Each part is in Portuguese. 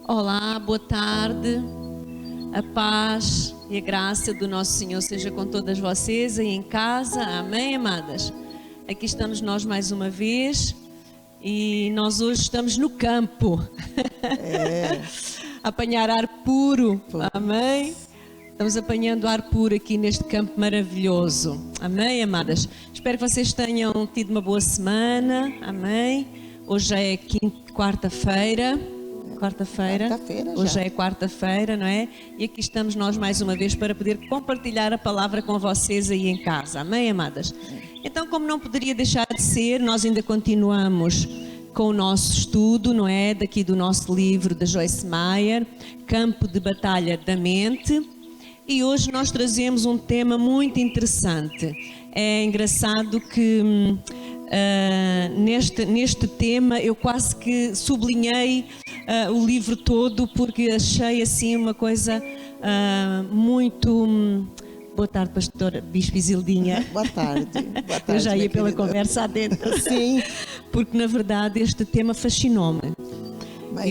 Olá, boa tarde. A paz e a graça do nosso Senhor seja com todas vocês aí em casa. Amém, amadas? Aqui estamos nós mais uma vez e nós hoje estamos no campo. Apanhar ar puro. Amém? Estamos apanhando ar puro aqui neste campo maravilhoso. Amém, amadas? Espero que vocês tenham tido uma boa semana. Amém? Hoje já é quarta-feira. Hoje já é quarta-feira, não é? E aqui estamos nós mais uma vez para poder compartilhar a palavra com vocês aí em casa. Amém, amadas? Então, como não poderia deixar de ser, nós ainda continuamos com o nosso estudo, não é? Daqui do nosso livro da Joyce Meyer, Campo de Batalha da Mente. E hoje nós trazemos um tema muito interessante. É engraçado que neste tema eu quase que sublinhei o livro todo, porque achei assim uma coisa muito... Boa tarde, pastora Bispo Isildinha. Boa tarde. Boa tarde, eu já ia pela conversa adentro. Sim. Porque na verdade este tema fascinou-me. Mas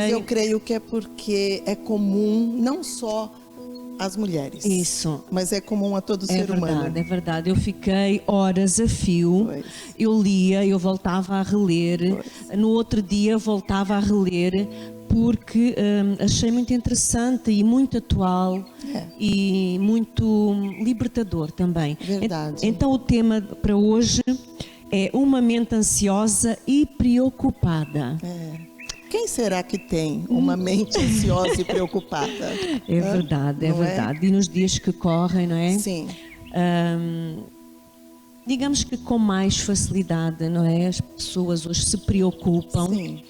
eu creio que é porque é comum não só às mulheres. Isso. Mas é comum a todo ser humano. É verdade. Eu fiquei horas a fio. Pois. Eu lia, eu voltava a reler. Pois. No outro dia voltava a reler porque achei muito interessante e muito atual e muito libertador também. Verdade. Então o tema para hoje é uma mente ansiosa e preocupada. Quem será que tem uma mente ansiosa e preocupada? É verdade, é verdade. E nos dias que correm, não é? Sim. Digamos que com mais facilidade, não é? As pessoas hoje se preocupam. Sim.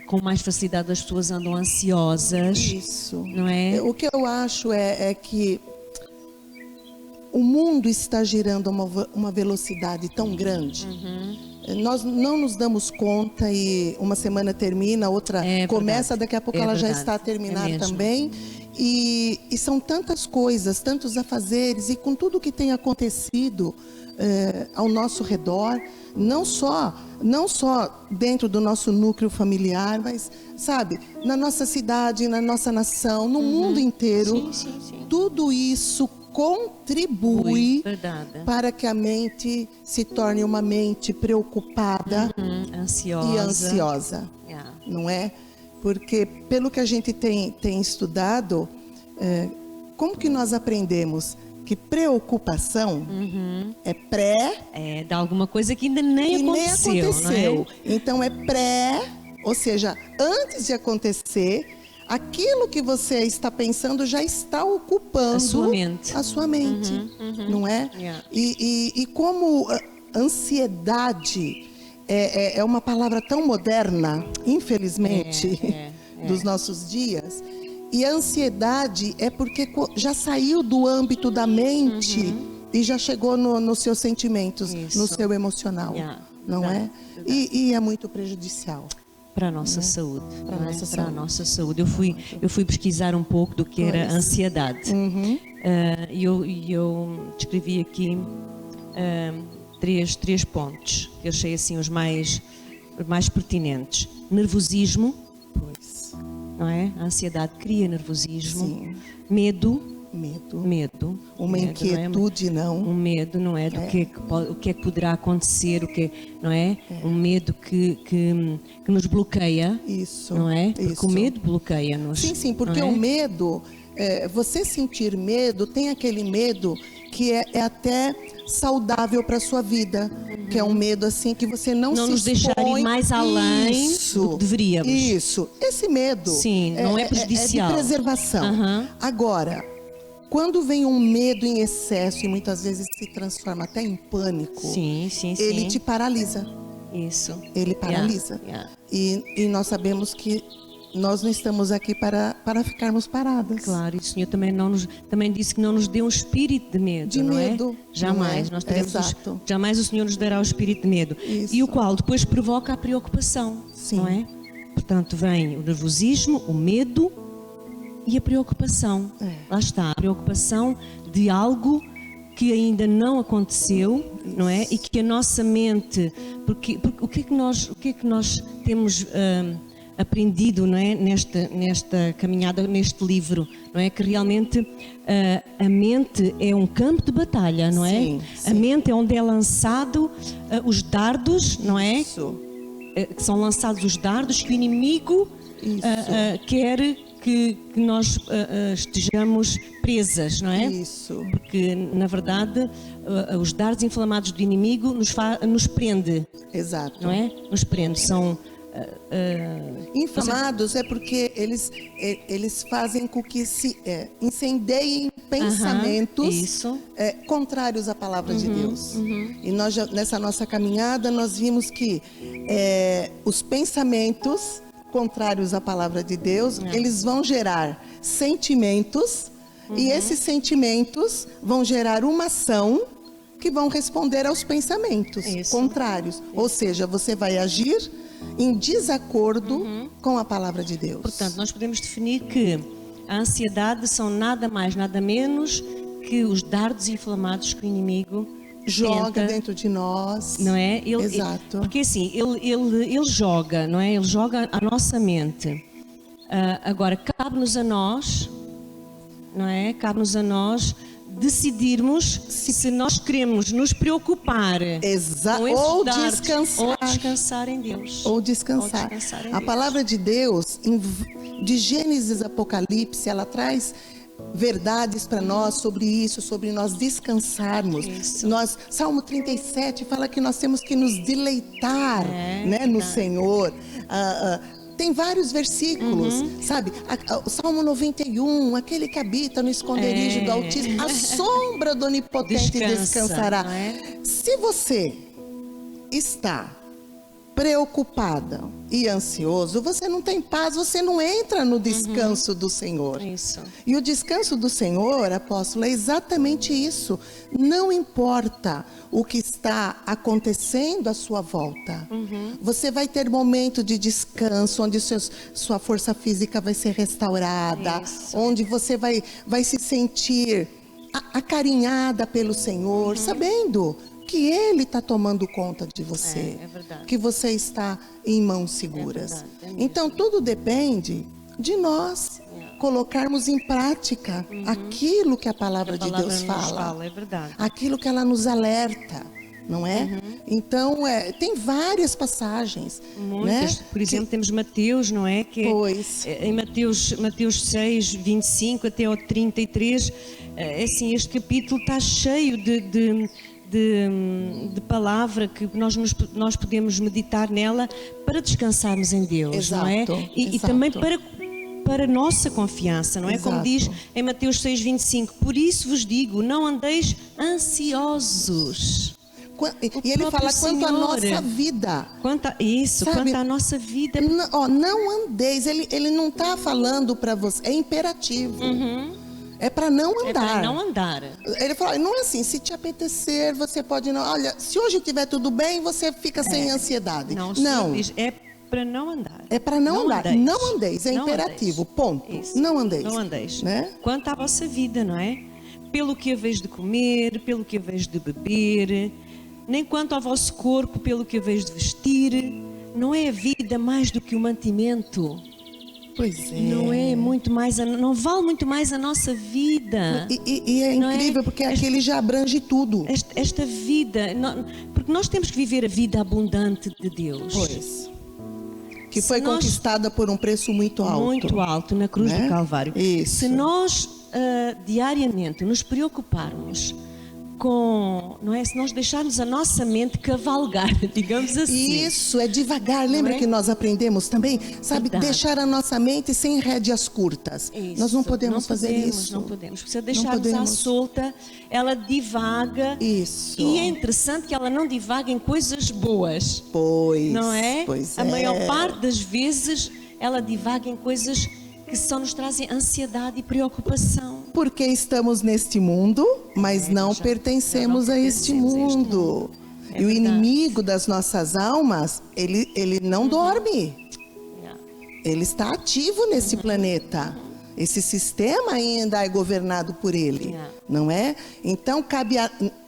Com mais facilidade as pessoas andam ansiosas. Isso. Não é? O que eu acho é que o mundo está girando a uma velocidade tão grande. Nós não nos damos conta e uma semana termina, outra começa, daqui a pouco ela já está a terminar também. E são tantas coisas, tantos afazeres, e com tudo que tem acontecido ao nosso redor, não só dentro do nosso núcleo familiar, mas, sabe, na nossa cidade, na nossa nação, no mundo inteiro, sim. tudo isso contribui para que a mente se torne uma mente preocupada e ansiosa, não é? Porque pelo que a gente tem estudado, como que nós aprendemos que preocupação é de alguma coisa que ainda nem aconteceu. Não é? Então é ou seja, antes de acontecer, aquilo que você está pensando já está ocupando a sua mente, não é? E como ansiedade é uma palavra tão moderna, infelizmente, dos nossos dias. E a ansiedade é porque já saiu do âmbito da mente e já chegou nos seus sentimentos, no seu emocional, não é? E é muito prejudicial. Para a nossa saúde. Para a nossa saúde. Eu fui pesquisar um pouco do que era ansiedade. E eu descrevi aqui três pontos que eu achei assim os mais pertinentes. Nervosismo. Não é? A ansiedade cria nervosismo. Sim. Medo. Uma inquietude, não. Um medo, não é? Do o que é que poderá acontecer, não é? Um medo que nos bloqueia. Isso. Não é? Porque o medo bloqueia-nos. Sim, porque o medo, você sentir medo, tem aquele medo que é até saudável para a sua vida, que é um medo assim que você não se nos deixar ir mais além do que deveríamos. Isso, esse medo não é prejudicial. É de preservação. Agora, quando vem um medo em excesso e muitas vezes se transforma até em pânico, ele te paralisa. Isso. Ele paralisa. E nós sabemos que nós não estamos aqui para ficarmos paradas. Claro, e o Senhor também disse que não nos deu um espírito de medo, não é? Jamais. Nós jamais o Senhor nos dará o espírito de medo. Isso. E o qual depois provoca a preocupação, não é? Portanto, vem o nervosismo, o medo e a preocupação. Lá está, a preocupação de algo que ainda não aconteceu, não é? E que a nossa mente, porque o que é que nós temos aprendido, não é, nesta caminhada, neste livro, não é, que realmente a mente é um campo de batalha, não é? Sim, sim. A mente é onde é lançado os dardos, não é? Isso. Que são lançados os dardos que o inimigo quer que nós estejamos presas, não é? Isso. Porque, na verdade, os dardos inflamados do inimigo nos prende. Exato. Não é? Nos prende. São... inflamados é porque eles fazem com que se incendeiem pensamentos contrários à palavra de Deus. E nós, nessa nossa caminhada, nós vimos que os pensamentos contrários à palavra de Deus, eles vão gerar sentimentos, e esses sentimentos vão gerar uma ação que vão responder aos pensamentos contrários. Ou seja, você vai agir em desacordo com a palavra de Deus. Portanto, nós podemos definir que a ansiedade são nada mais, nada menos que os dardos inflamados que o inimigo joga dentro de nós, não é? Exato. Porque assim, ele joga, não é? Ele joga a nossa mente. Agora, cabe-nos a nós, não é? Cabe-nos a nós decidirmos se nós queremos nos preocupar ou descansar. Ou descansar em Deus. Ou descansar. A palavra de Deus, de Gênesis a Apocalipse, ela traz verdades para nós sobre isso, sobre nós descansarmos. Salmo 37 fala que nós temos que nos deleitar, né, no Senhor. Tem vários versículos, sabe? O Salmo 91, aquele que habita no esconderijo do Altíssimo, a sombra do Onipotente descansará. Se você está preocupada e ansioso, você não tem paz, você não entra no descanso do Senhor. E o descanso do Senhor, apóstolo, é exatamente isso. Não importa o que está acontecendo à sua volta. Você vai ter momento de descanso, onde sua força física vai ser restaurada, onde você vai se sentir acarinhada pelo Senhor, sabendo que Ele está tomando conta de você, que você está em mãos seguras. Então, tudo depende de nós colocarmos em prática aquilo que a palavra de Deus fala, aquilo que ela nos alerta, não é? Então, tem várias passagens. Muitas. Né? Por exemplo, temos Mateus, não é? Que em Mateus 6, 25 até ao 33, assim, este capítulo está cheio de palavra que nós podemos meditar nela para descansarmos em Deus, não é? E também para a nossa confiança, não é? Como diz em Mateus 6, 25, por isso vos digo, não andeis ansiosos. E ele fala quanto à nossa vida. Quanto à nossa vida. Não andeis, ele não está falando para você, é imperativo. É para não andar. É para não andar. Ele fala, não é assim, se te apetecer, você pode não. Olha, se hoje estiver tudo bem, você fica sem ansiedade. Não. É para não andar. É para não andar. Andeis. Não andeis, é imperativo, ponto. Não andeis. Não andeis. Né? Quanto à vossa vida, não é? Pelo que haveis de comer, pelo que haveis de beber, nem quanto ao vosso corpo, pelo que haveis de vestir. Não é a vida mais do que o mantimento? Pois é. Não vale muito mais a nossa vida. E é incrível, porque aquele já abrange tudo. Esta vida, porque nós temos que viver a vida abundante de Deus. Pois. Que foi conquistada por um preço muito alto. Muito alto, na cruz do Calvário. Isso. Se nós diariamente nos preocuparmos não é? Se nós deixarmos a nossa mente cavalgar, digamos assim. Isso, é devagar. Lembra que nós aprendemos também? Sabe, deixar a nossa mente sem rédeas curtas. Isso. Nós não podemos fazer isso. Não podemos. Se deixarmos à solta, ela divaga. Isso. E é interessante que ela não divaga em coisas boas. Pois. Não é? Pois a maior parte das vezes, ela divaga em coisas que só nos trazem ansiedade e preocupação. Porque estamos neste mundo, mas não pertencemos a este mundo. E o inimigo das nossas almas, ele não dorme. Ele está ativo nesse planeta. Esse sistema ainda é governado por ele, não é? Então, cabe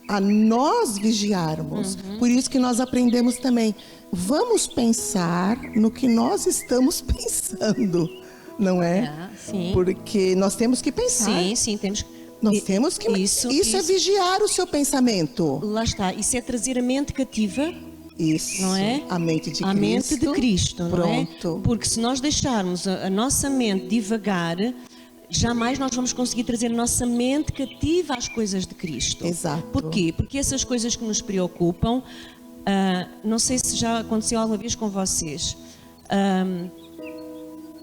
a nós vigiarmos. Por isso que nós aprendemos também, vamos pensar no que nós estamos pensando, não é? Sim. Porque nós temos que pensar. Sim, temos. Nós temos que... Isso é vigiar o seu pensamento. Lá está, isso é trazer a mente cativa. Isso, não é? A mente de Cristo. A mente de Cristo, Pronto. Não é? Porque se nós deixarmos a nossa mente divagar, jamais nós vamos conseguir trazer a nossa mente cativa às coisas de Cristo. Exato. Por quê? Porque essas coisas que nos preocupam, não sei se já aconteceu alguma vez com vocês,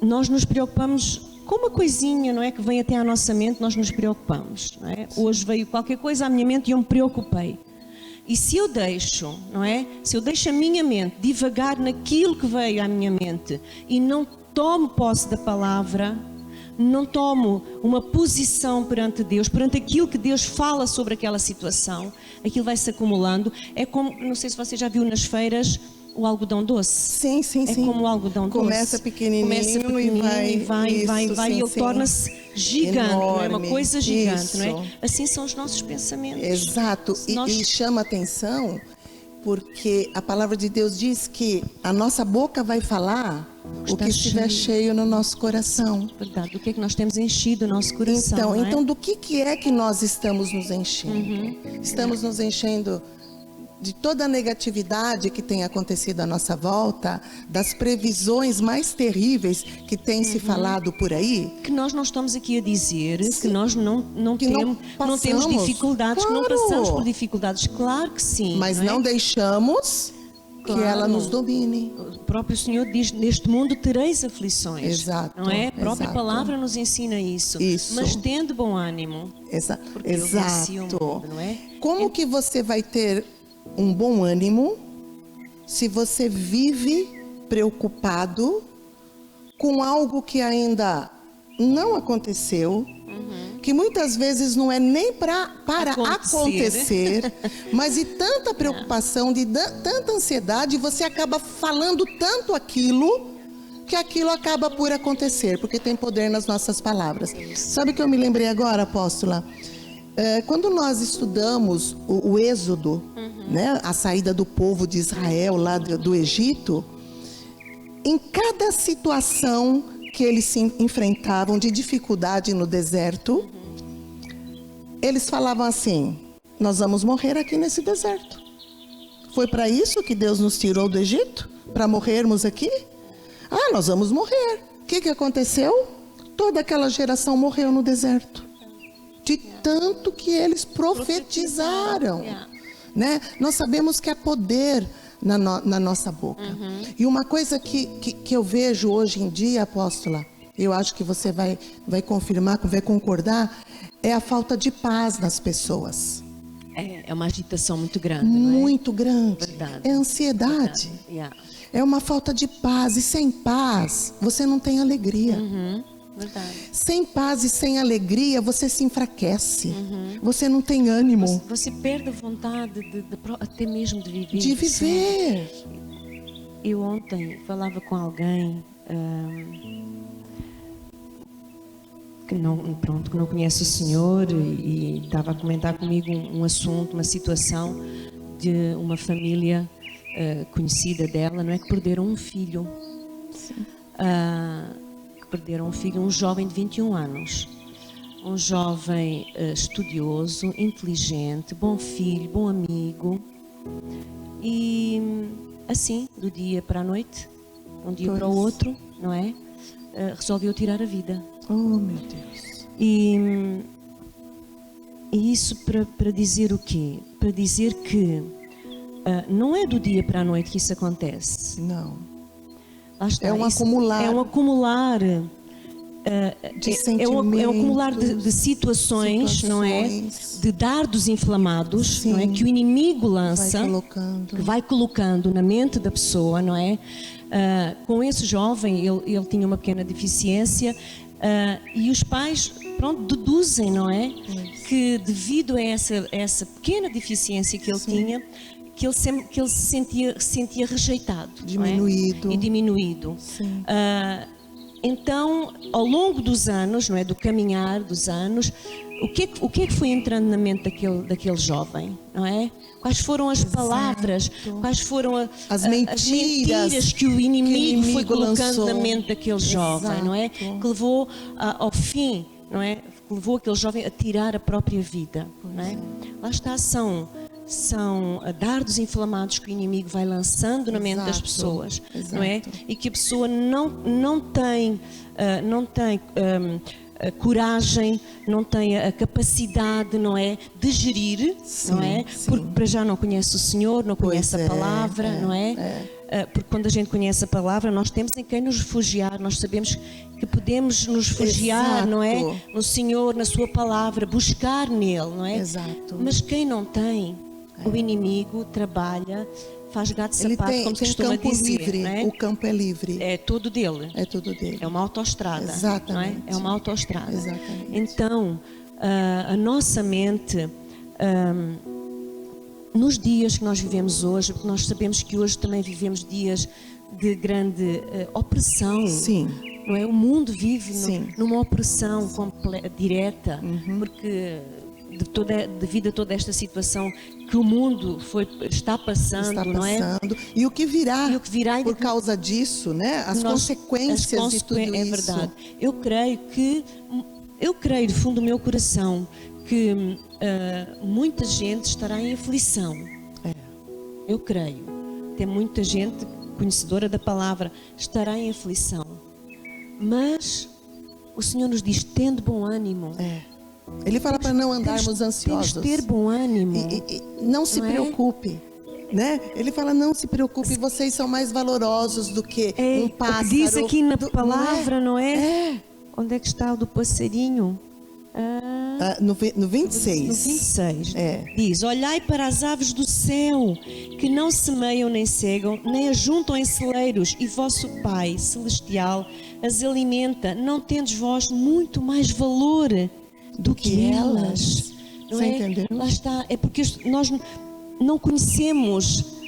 nós nos preocupamos com uma coisinha, não é? Que vem até à nossa mente, nós nos preocupamos, não é? Hoje veio qualquer coisa à minha mente e eu me preocupei. E se eu deixo, não é? Se eu deixo a minha mente divagar naquilo que veio à minha mente e não tomo posse da palavra, não tomo uma posição perante Deus, perante aquilo que Deus fala sobre aquela situação, aquilo vai se acumulando. É como, não sei se você já viu nas feiras, o algodão doce. Sim. É como o algodão doce. Começa pequenininho e vai, e ele torna-se gigante, enorme, não é? Uma coisa gigante, isso. não é? Assim são os nossos pensamentos. Exato. E chama atenção porque a palavra de Deus diz que a nossa boca vai falar o que estiver cheio no nosso coração. Verdade. Do que é que nós temos enchido o nosso coração, Então do que é que nós estamos nos enchendo? Estamos nos enchendo de toda a negatividade que tem acontecido à nossa volta, das previsões mais terríveis que tem se falado por aí. Que nós não estamos aqui a dizer que nós não temos dificuldades, claro. que não passamos por dificuldades. Claro que sim. Mas não deixamos que ela nos domine. O próprio Senhor diz, neste mundo tereis aflições. Exato. Não é? A própria palavra nos ensina isso. Mas tendo bom ânimo. Exato. Mundo, não é? Como que você vai ter um bom ânimo se você vive preocupado com algo que ainda não aconteceu, que muitas vezes não é nem para acontecer, mas de tanta preocupação, de tanta ansiedade, você acaba falando tanto aquilo, que aquilo acaba por acontecer, porque tem poder nas nossas palavras. Sabe o que eu me lembrei agora, apóstola? Quando nós estudamos o Êxodo, né, a saída do povo de Israel lá do Egito, em cada situação que eles se enfrentavam de dificuldade no deserto, eles falavam assim: nós vamos morrer aqui nesse deserto. Foi para isso que Deus nos tirou do Egito? Para morrermos aqui? Nós vamos morrer. O que aconteceu? Toda aquela geração morreu no deserto. De tanto que eles profetizaram. Né? Nós sabemos que há poder na nossa boca. E uma coisa que eu vejo hoje em dia, apóstola, eu acho que você vai confirmar, vai concordar, é a falta de paz nas pessoas. É uma agitação muito grande. Muito grande. Verdade. É ansiedade. É uma falta de paz. E sem paz, você não tem alegria. Verdade. Sem paz e sem alegria, você se enfraquece. Você não tem ânimo. Você perde a vontade até mesmo de viver. De viver. Eu ontem falava com alguém que não conhece o Senhor e estava a comentar comigo um assunto, uma situação de uma família conhecida dela, não é, que perderam um filho. Sim. Perderam um filho, um jovem de 21 anos. Um jovem estudioso, inteligente, bom filho, bom amigo. E assim, do dia para a noite, um dia para o outro, não é? Resolveu tirar a vida. Oh, meu Deus. E isso para dizer o quê? Para dizer que não é do dia para a noite que isso acontece. Não. Está, é um acumular. É um acumular de sentimentos, é um acumular de situações, não é? De dardos inflamados, não é? Que o inimigo lança, que vai colocando na mente da pessoa, não é? Com esse jovem, ele tinha uma pequena deficiência e os pais, deduzem, não é? Que devido a essa pequena deficiência que ele tinha, que ele se sentia rejeitado, diminuído, não é? E diminuído. Então, ao longo dos anos, não é, do caminhar dos anos, o que é que foi entrando na mente daquele jovem, não é? Quais foram as palavras, quais foram as mentiras que o inimigo foi colocando na mente daquele jovem, não é? Que levou ao fim, não é? Que levou aquele jovem a tirar a própria vida, não é? Lá está, são dardos inflamados que o inimigo vai lançando na mente das pessoas, não é? E que a pessoa não tem coragem, não tem a capacidade, não é, de gerir, sim, não é? Sim. Porque para já não conhece o Senhor, não conhece a palavra, não é? Porque quando a gente conhece a palavra, nós temos em quem nos refugiar, nós sabemos que podemos nos refugiar, exato, não é? No Senhor, na sua palavra, buscar nele, não é? Exato. Mas quem não tem, o inimigo trabalha, faz gato sapato, como se costuma dizer. Livre, não é? O campo é livre. É todo dele. É todo dele. É uma autoestrada. Exatamente. Não é? É uma autoestrada. Exatamente. Então, a nossa mente, nos dias que nós vivemos hoje, porque nós sabemos que hoje também vivemos dias de grande opressão. Sim. Não é? O mundo vive numa opressão direta, porque devido a toda esta situação que o mundo está passando, não é? E o que virá por causa disso, né? As consequências de tudo isso. É verdade. Eu creio do fundo do meu coração que muita gente estará em aflição. Eu creio. Tem muita gente conhecedora da palavra estará em aflição. Mas o Senhor nos diz: tende bom ânimo. Ele fala para não andarmos ansiosos. Temos ter bom ânimo. Não se preocupe. Né? Ele fala: não se preocupe, vocês são mais valorosos do que um pássaro. Diz aqui na palavra, não é? Onde é que está o do passarinho? No 26. No 26. Diz: olhai para as aves do céu, que não semeiam nem cegam, nem ajuntam em celeiros, e vosso Pai celestial as alimenta. Não tendes vós muito mais valor do que elas? Não é? Entendeu? Lá está. É porque nós não conhecemos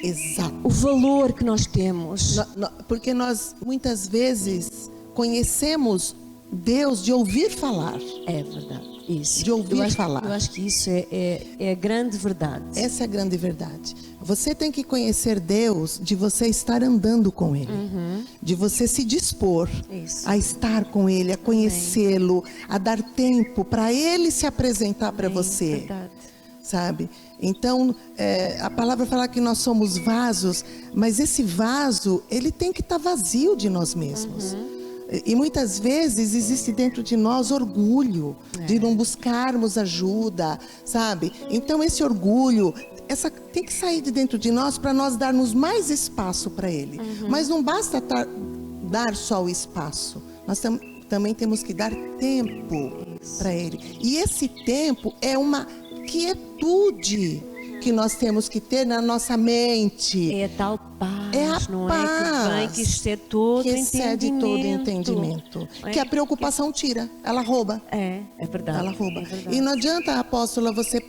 o valor que nós temos. Porque nós muitas vezes conhecemos Deus de ouvir falar. É verdade. Isso. De ouvir falar. Eu acho que isso é a grande verdade. Essa é a grande verdade. Você tem que conhecer Deus de você estar andando com Ele. De você se dispor a estar com Ele, a conhecê-lo, a dar tempo para Ele se apresentar para você. Verdade. Sabe? Então, a palavra fala que nós somos vasos, mas esse vaso, ele tem que estar vazio de nós mesmos. E muitas vezes existe dentro de nós orgulho de não buscarmos ajuda, sabe? Então esse orgulho, tem que sair de dentro de nós para nós darmos mais espaço para Ele. Mas não basta dar só o espaço, nós também temos que dar tempo para Ele. E esse tempo é uma quietude que nós temos que ter na nossa mente. É a tal paz, não paz, que excede todo entendimento. Que a preocupação tira, ela rouba. É verdade. Ela rouba. É verdade. E não adianta, apóstola, você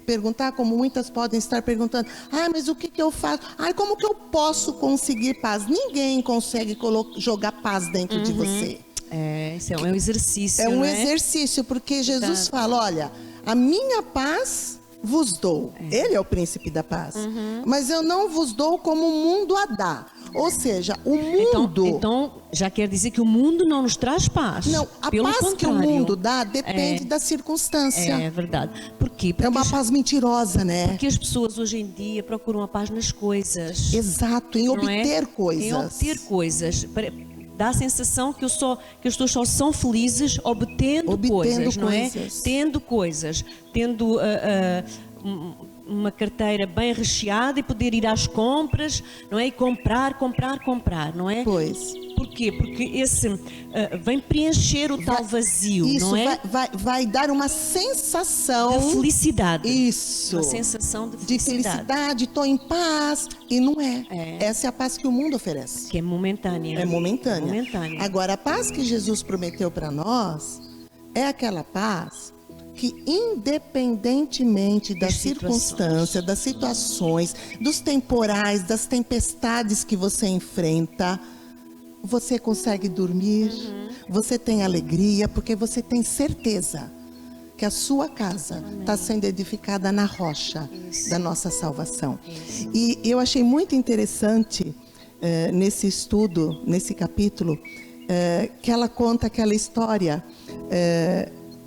perguntar, como muitas podem estar perguntando: mas o que eu faço? Como que eu posso conseguir paz? Ninguém consegue jogar paz dentro de você. Isso é um exercício. É um exercício, porque Jesus fala: olha, a minha paz vos dou. Ele é o príncipe da paz. Mas eu não vos dou como o mundo a dá. Ou seja, o mundo... Então, já quer dizer que o mundo não nos traz paz. Não, a paz que o mundo dá depende da circunstância. É verdade. Por quê? Porque é uma paz mentirosa, né? Porque as pessoas hoje em dia procuram a paz nas coisas. Exato, em obter coisas. Em obter coisas. Dá a sensação que as pessoas só são felizes obtendo coisas, não é? Tendo coisas, tendo uma carteira bem recheada e poder ir às compras, não é? E comprar, não é? Pois. Porquê? Porque esse vem preencher o tal vazio, isso, não é? Vai dar uma sensação de felicidade. Isso. Uma sensação de felicidade. Estou em paz. E não é. Essa é a paz que o mundo oferece. Que é momentânea. É momentânea. Agora, a paz que Jesus prometeu para nós é aquela paz que, independentemente da circunstância, das situações, dos temporais, das tempestades que você enfrenta, você consegue dormir, você tem alegria, porque você tem certeza porque a sua casa está sendo edificada na rocha da nossa salvação. E eu achei muito interessante nesse estudo, nesse capítulo, que ela conta aquela história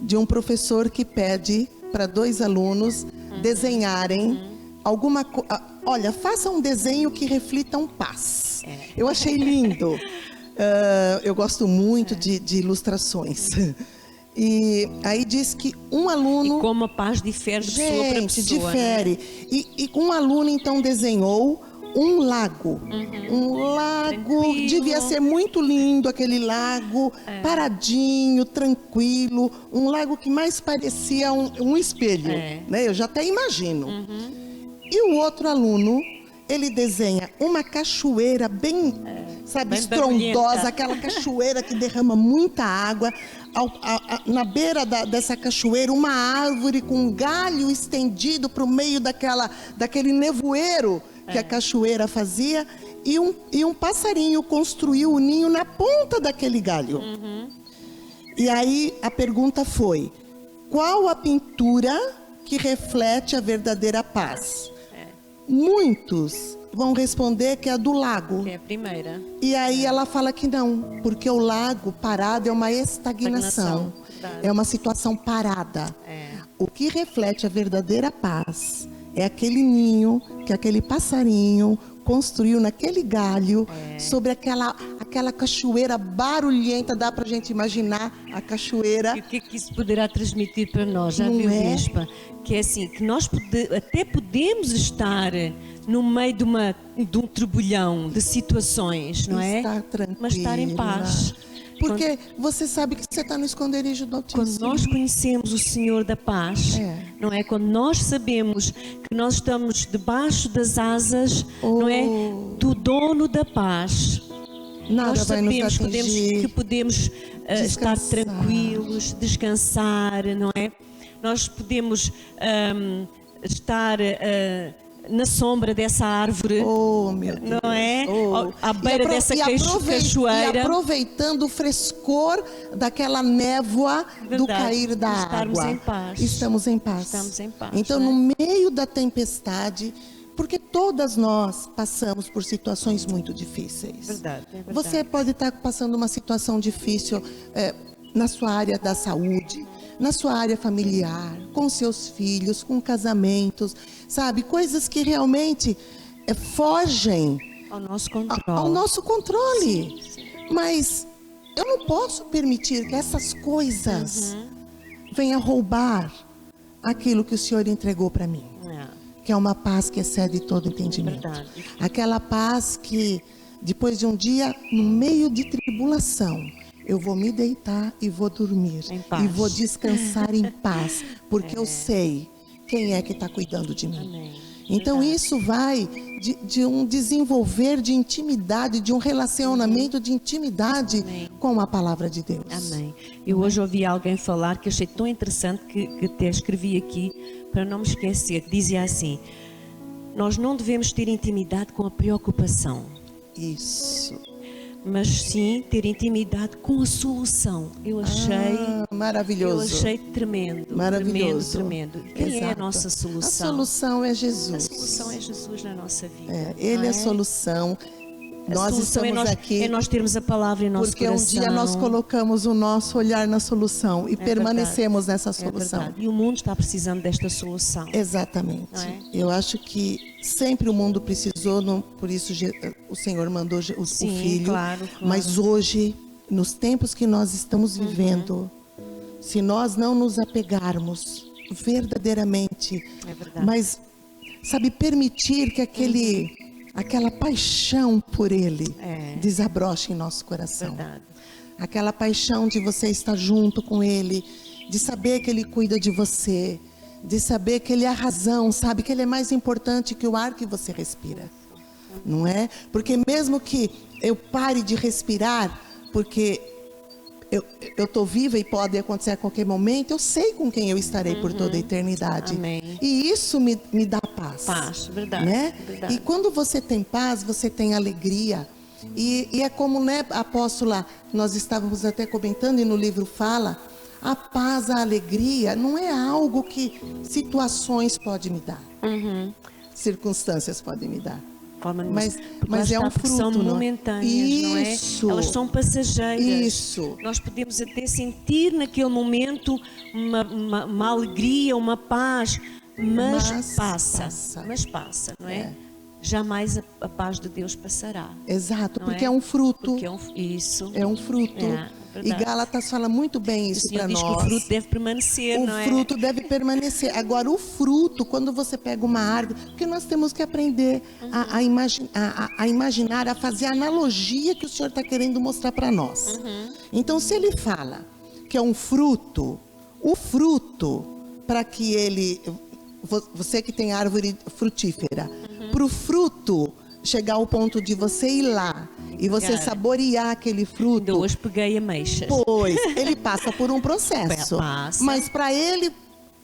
de um professor que pede para 2 alunos desenharem alguma coisa. Olha, faça um desenho que reflitam paz. Eu achei lindo. Eu gosto muito de ilustrações. E aí diz que um aluno... E como a paz difere de pessoa para pessoa. Difere. Né? E um aluno, então, desenhou um lago. Um lago, tranquilo. Devia ser muito lindo aquele lago, paradinho, tranquilo. Um lago que mais parecia um espelho. Né? Eu já até imagino. E o outro aluno, ele desenha uma cachoeira bem, bem estrondosa, aquela cachoeira que derrama muita água. Na beira dessa cachoeira, uma árvore com um galho estendido para o meio daquele nevoeiro que a cachoeira fazia, e um passarinho construiu o ninho na ponta daquele galho. E aí a pergunta foi: qual a pintura que reflete a verdadeira paz? Muitos vão responder que é a do lago. Que é a primeira. E aí ela fala que não, porque o lago parado é uma estagnação. É uma situação parada. O que reflete a verdadeira paz é aquele ninho que aquele passarinho construiu naquele galho, sobre aquela cachoeira barulhenta. Dá pra gente imaginar a cachoeira. E o que é que isso poderá transmitir para nós? Já viu, Bispa? Que é assim, que nós até podemos estar no meio de um turbilhão de situações, não é? Estar tranquila. Mas estar em paz. Porque você sabe que você está no esconderijo do Altíssimo. Quando nós conhecemos o Senhor da paz, não é? Quando nós sabemos que nós estamos debaixo das asas, não é? Do dono da paz. Nada nós vai sabemos nos atingir. que podemos estar tranquilos, descansar, não é? Nós podemos estar na sombra dessa árvore, meu Deus. não é? À beira dessa cachoeira. E aproveitando o frescor daquela névoa do cair da água. Em paz. Estamos em paz. Estamos em paz. Então, no meio da tempestade, porque todas nós passamos por situações muito difíceis. Verdade, é verdade. Você pode estar passando uma situação difícil na sua área da saúde, na sua área familiar, com seus filhos, com casamentos, sabe? Coisas que realmente fogem ao nosso controle. Ao nosso controle. Sim. Mas eu não posso permitir que essas coisas venham roubar aquilo que o Senhor entregou para mim. Que é uma paz que excede todo entendimento. Aquela paz que, depois de um dia, no meio de tribulação, eu vou me deitar e vou dormir. E vou descansar em paz. Porque eu sei quem é que está cuidando de mim. Amém. Então isso vai de um desenvolver de intimidade, de um relacionamento de intimidade com a palavra de Deus. Amém. Eu hoje ouvi alguém falar que achei tão interessante que até escrevi aqui para não me esquecer. Dizia assim: nós não devemos ter intimidade com a preocupação. Isso. Mas sim ter intimidade com a solução. Eu achei maravilhoso. Eu achei tremendo. Maravilhoso. Tremendo. Quem é a nossa solução? A solução é Jesus. A solução é Jesus na nossa vida. Ele é a solução. Nós estamos aqui. É nós termos a palavra em nosso coração. Porque um dia nós colocamos o nosso olhar na solução e permanecemos nessa solução. E o mundo está precisando desta solução. Exatamente. Eu acho que sempre o mundo precisou, por isso o Senhor mandou o Filho. Claro. Mas hoje, nos tempos que nós estamos vivendo, se nós não nos apegarmos verdadeiramente, mas, sabe, permitir que aquela paixão por Ele desabroche em nosso coração. Aquela paixão de você estar junto com Ele, de saber que Ele cuida de você, de saber que Ele é a razão, sabe? Que Ele é mais importante que o ar que você respira. Não é? Porque mesmo que eu pare de respirar, porque eu estou viva e pode acontecer a qualquer momento, eu sei com quem eu estarei por toda a eternidade. Amém. E isso me dá paz. Paz, verdade, né? verdade. E quando você tem paz, você tem alegria. E é como, né, apóstola, nós estávamos até comentando e no livro fala, A paz, a alegria não é algo que situações podem me dar. Circunstâncias podem me dar. Mas é um fruto, são momentâneas, não é? Elas são passageiras. Isso. Nós podemos até sentir naquele momento uma alegria, uma paz, mas passa, não é? Jamais a paz de Deus passará. Exato, porque é um fruto. Porque isso. É um fruto. E Gálatas fala muito bem isso para nós. O Senhor diz que o fruto deve permanecer, não é? O fruto deve permanecer. Agora, o fruto, quando você pega uma árvore, porque nós temos que aprender a imaginar, a fazer a analogia que o Senhor está querendo mostrar para nós. Então, se ele fala que é um fruto, o fruto, para que ele... Você que tem árvore frutífera, para o fruto chegar ao ponto de você ir lá e você saborear aquele fruto. Ainda hoje peguei ameixas. Pois, ele passa por um processo. Mas para ele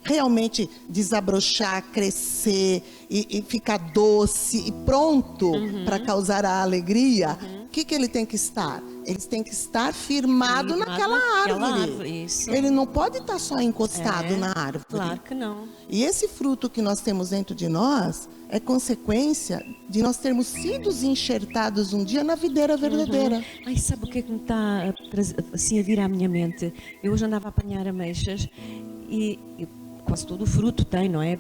realmente desabrochar, crescer e ficar doce e pronto para causar a alegria, o que ele tem que estar? Ele tem que estar firmado naquela árvore. Ele não pode estar só encostado na árvore. Claro que não. E esse fruto que nós temos dentro de nós é consequência de nós termos sido enxertados um dia na videira verdadeira. Ai, sabe o que é que me está assim a vir à minha mente? Eu hoje andava a apanhar ameixas e quase todo o fruto tem, não é?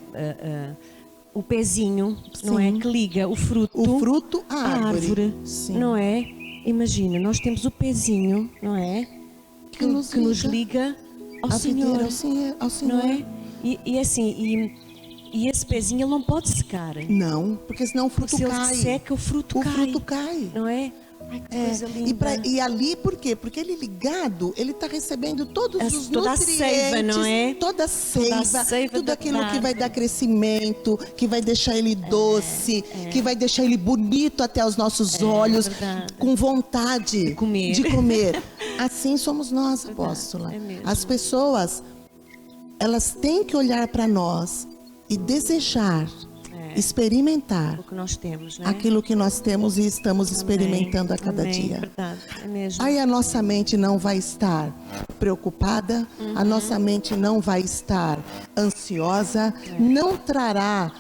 O pezinho, não é? Que liga o fruto à árvore. Não é? Imagina, nós temos o pezinho, não é? Que nos liga ao Senhor. Ao Senhor. Não é? E assim, e esse pezinho ele não pode secar. Não, porque senão o fruto cai. Se ele seca, o fruto cai. Não é? Ai, que coisa linda. E ali, por quê? Porque ele ligado, ele está recebendo todos os toda nutrientes. Toda a seiva, não é? Toda a seiva tudo aquilo que vai dar crescimento, que vai deixar ele doce, que vai deixar ele bonito até aos nossos olhos, com vontade de comer. Assim somos nós, apóstola. As pessoas, elas têm que olhar para nós e desejar experimentar o que nós temos, né? Aquilo que nós temos e estamos experimentando a cada dia. Verdade, é mesmo. Aí a nossa mente não vai estar preocupada, a nossa mente não vai estar ansiosa, não trará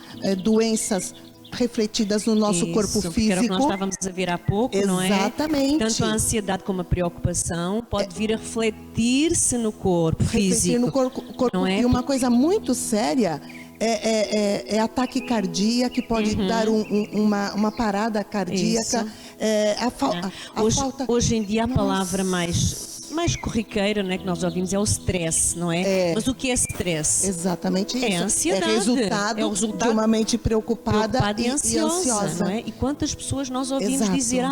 doenças refletidas no nosso corpo físico. Era o que nós estávamos a ver há pouco, não é? Exatamente. Tanto a ansiedade como a preocupação pode vir a refletir-se no corpo físico. No corpo, não é? E uma coisa muito séria é ataque cardíaco, que pode dar uma parada cardíaca. Hoje em dia a palavra mais corriqueira, né, que nós ouvimos é o stress, não é? Mas o que é stress? Exatamente isso. É ansiedade. É resultado de uma mente preocupada e ansiosa. Não é? E quantas pessoas nós ouvimos dizer,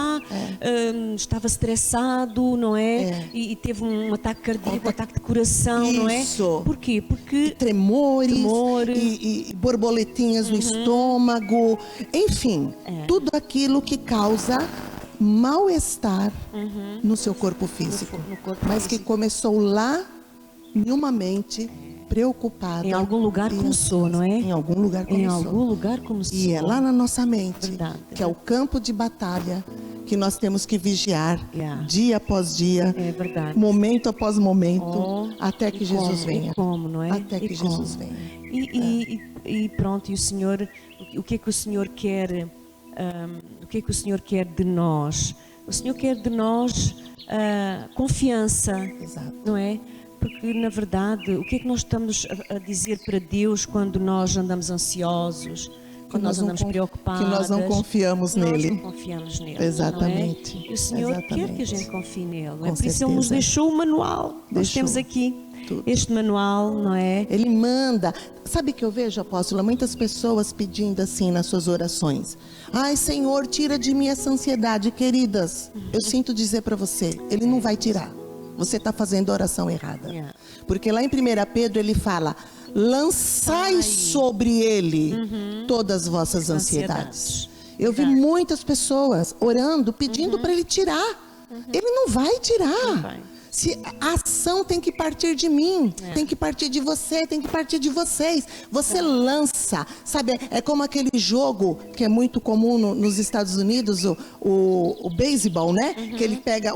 estava estressado, não é? E teve um ataque cardíaco, um ataque de coração, não é? Porquê? Porque tremores. E borboletinhas no estômago, enfim, tudo aquilo que causa mal-estar no seu corpo físico, mas que começou lá em uma mente preocupada. Em algum lugar começou, não é? Em algum lugar começou. Em algum lugar começou. E é lá na nossa mente, que é o campo de batalha que nós temos que vigiar dia após dia, momento após momento, até que Jesus venha. Não é? Até que Jesus venha. E pronto, e o Senhor, o que é que o Senhor quer? O que é que o Senhor quer de nós? O Senhor quer de nós confiança, não é? Porque, na verdade, o que é que nós estamos a dizer para Deus quando nós andamos ansiosos, quando nós andamos preocupados? Que nós não confiamos nele. Nós não confiamos nele. Exatamente. Não é? E o Senhor quer que a gente confie nele. Não é? Por isso Ele nos deixou o manual. Nós temos aqui este manual, não é? Ele manda. Sabe que eu vejo, apóstola, muitas pessoas pedindo assim nas suas orações. Ai, Senhor, tira de mim essa ansiedade. Queridas, eu sinto dizer para você, Ele não vai tirar. Você está fazendo a oração errada. Porque lá em 1 Pedro ele fala, lançai sobre Ele todas as vossas ansiedades. Eu vi muitas pessoas orando, pedindo para Ele tirar. Ele não vai tirar. A ação tem que partir de mim, tem que partir de você, tem que partir de vocês. Você lança, sabe? É como aquele jogo que é muito comum nos Estados Unidos, o beisebol, né? Que ele pega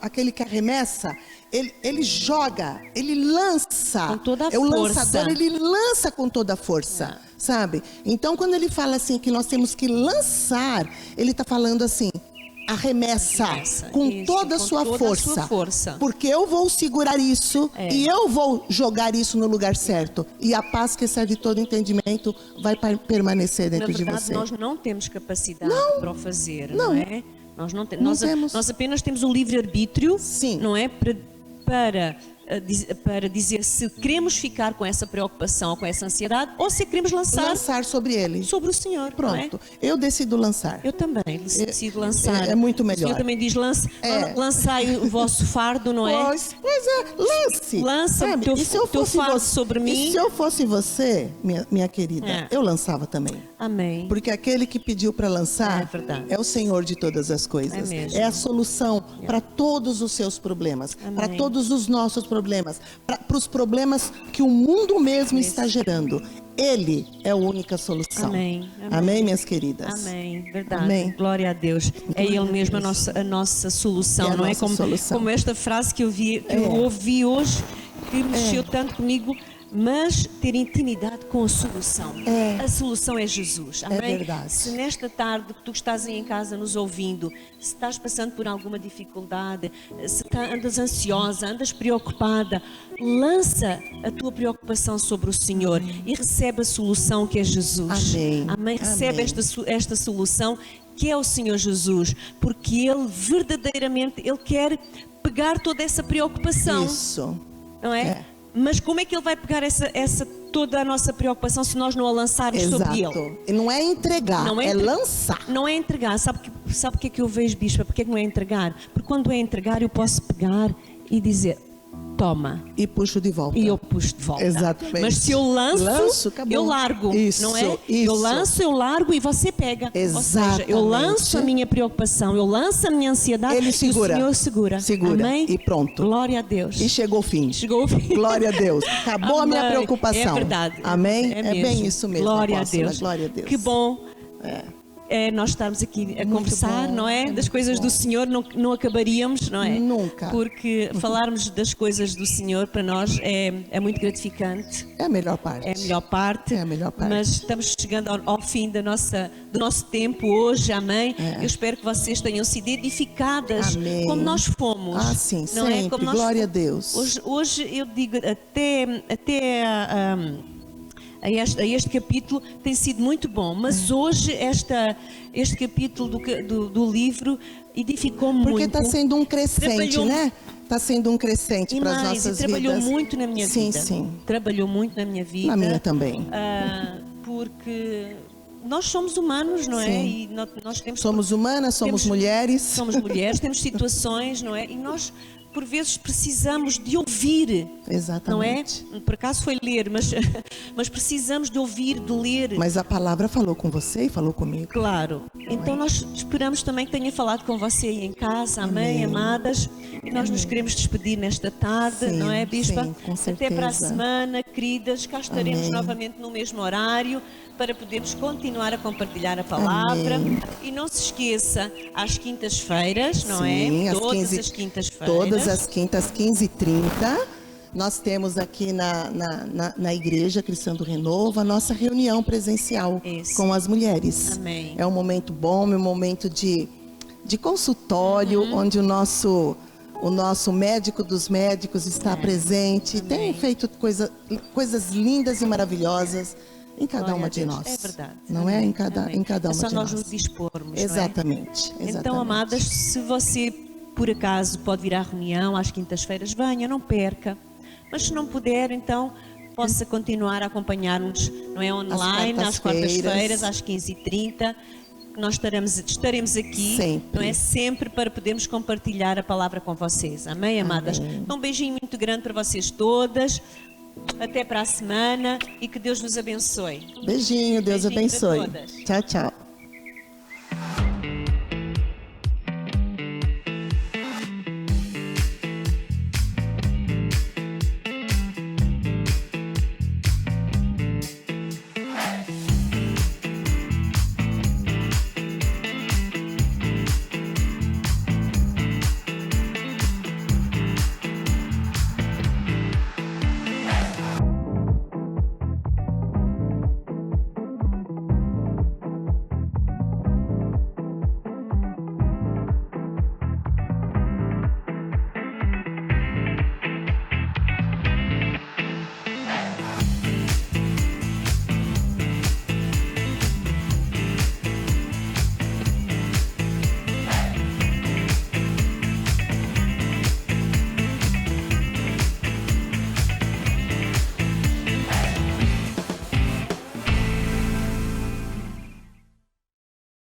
aquele que arremessa, ele joga, ele lança. Com toda a força. O lançador, ele lança com toda a força, sabe? Então, quando ele fala assim que nós temos que lançar, ele está falando assim, arremessa com toda a sua força. Porque eu vou segurar isso e eu vou jogar isso no lugar certo. E a paz que excede todo entendimento vai permanecer dentro de você. Nós não temos capacidade para o fazer, não é? Nós apenas temos o livre-arbítrio, não é? Para dizer se queremos ficar com essa preocupação ou com essa ansiedade ou se queremos lançar sobre ele, sobre o Senhor. Pronto, eu decido lançar. Eu também decido lançar. É muito melhor. O Senhor também diz: lançai o vosso fardo, não é? Pois é, lança o teu fardo sobre mim. E se eu fosse você, minha querida, eu lançava também. Amém. Porque aquele que pediu para lançar é o Senhor de todas as coisas. É a solução para todos os seus problemas, para todos os nossos problemas, para os problemas que o mundo mesmo está gerando. Ele é a única solução. Amém. Amém, minhas queridas? Amém. Verdade. Amém. Glória a Deus. É Ele mesmo a nossa solução, não é? Como esta frase que eu ouvi hoje, que mexeu tanto comigo. Mas ter intimidade com a solução. A solução é Jesus. Amém? É verdade. Se nesta tarde que tu estás aí em casa nos ouvindo, se estás passando por alguma dificuldade, se andas ansiosa, andas preocupada, lança a tua preocupação sobre o Senhor e recebe a solução que é Jesus. Amém. Recebe esta solução que é o Senhor Jesus, porque Ele verdadeiramente quer pegar toda essa preocupação. Isso. Não é? Mas como é que Ele vai pegar toda a nossa preocupação se nós não a lançarmos sobre Ele? E não é entregar, é lançar. Não é entregar. Sabe o que é que eu vejo, Bispa? Porque é que não é entregar? Porque quando é entregar eu posso pegar e dizer: toma. E puxo de volta. E eu puxo de volta. Exatamente. Mas se eu lanço eu largo. Isso, não é? Isso. Eu lanço, eu largo e você pega. Exatamente. Ou seja, eu lanço a minha preocupação, eu lanço a minha ansiedade. Ele segura. E o Senhor segura. Amém? E pronto. Glória a Deus. E chegou o fim. Chegou o fim. Glória a Deus. Acabou a minha preocupação. É verdade. Amém? É bem isso mesmo. Glória a Deus. Glória a Deus. Que bom. Nós estarmos aqui a conversar, bom, não é? Das coisas do Senhor não acabaríamos, não é? Nunca. Porque falarmos das coisas do Senhor para nós é muito gratificante. É a melhor parte. É a melhor parte. É a melhor parte. Mas estamos chegando ao fim do nosso tempo hoje, amém? Eu espero que vocês tenham sido edificadas como nós fomos. Sim, não sempre. É? Como Glória a Deus. Hoje eu digo, até a este capítulo tem sido muito bom, mas hoje este capítulo do livro edificou muito. Porque está sendo um crescente, né? Está sendo um crescente para as nossas vidas. Trabalhou muito na minha vida. Sim. Trabalhou muito na minha vida. Na minha também. Porque nós somos humanos, não é? E nós somos humanas, somos mulheres. Somos mulheres, temos situações, não é? E nós, por vezes, precisamos de ouvir. Exatamente. Não é? Por acaso foi ler, mas precisamos de ouvir, de ler. Mas a palavra falou com você e falou comigo. Claro. Então nós esperamos também que tenha falado com você aí em casa, amém, amadas. E nós nos queremos despedir nesta tarde, não é, Bispa? Sim, com certeza. Até para a semana, queridas. Cá estaremos novamente no mesmo horário para podermos continuar a compartilhar a palavra. E não se esqueça, às quintas-feiras, não é? Todas as quintas-feiras. Todas as quintas, 15h30. Nós temos aqui na Igreja Cristã do Renovo a nossa reunião presencial com as mulheres. Amém. É um momento bom, é um momento de consultório, onde o nosso médico dos médicos está presente. Amém. Tem feito coisas lindas e maravilhosas em cada uma de nós. É verdade. Não é? Em cada uma de nós. É só nós nos dispormos. Exatamente. Não é? Então, amadas, se você por acaso pode vir à reunião às quintas-feiras, venha, não perca. Mas se não puder, então possa continuar a acompanhar-nos, não é, online, às quartas-feiras, às 15h30. Nós estaremos aqui, não é, sempre para podermos compartilhar a palavra com vocês. Amém, amadas? Então, um beijinho muito grande para vocês todas. Até para a semana e que Deus nos abençoe. Beijinho, Deus abençoe. Para todas. Tchau, tchau.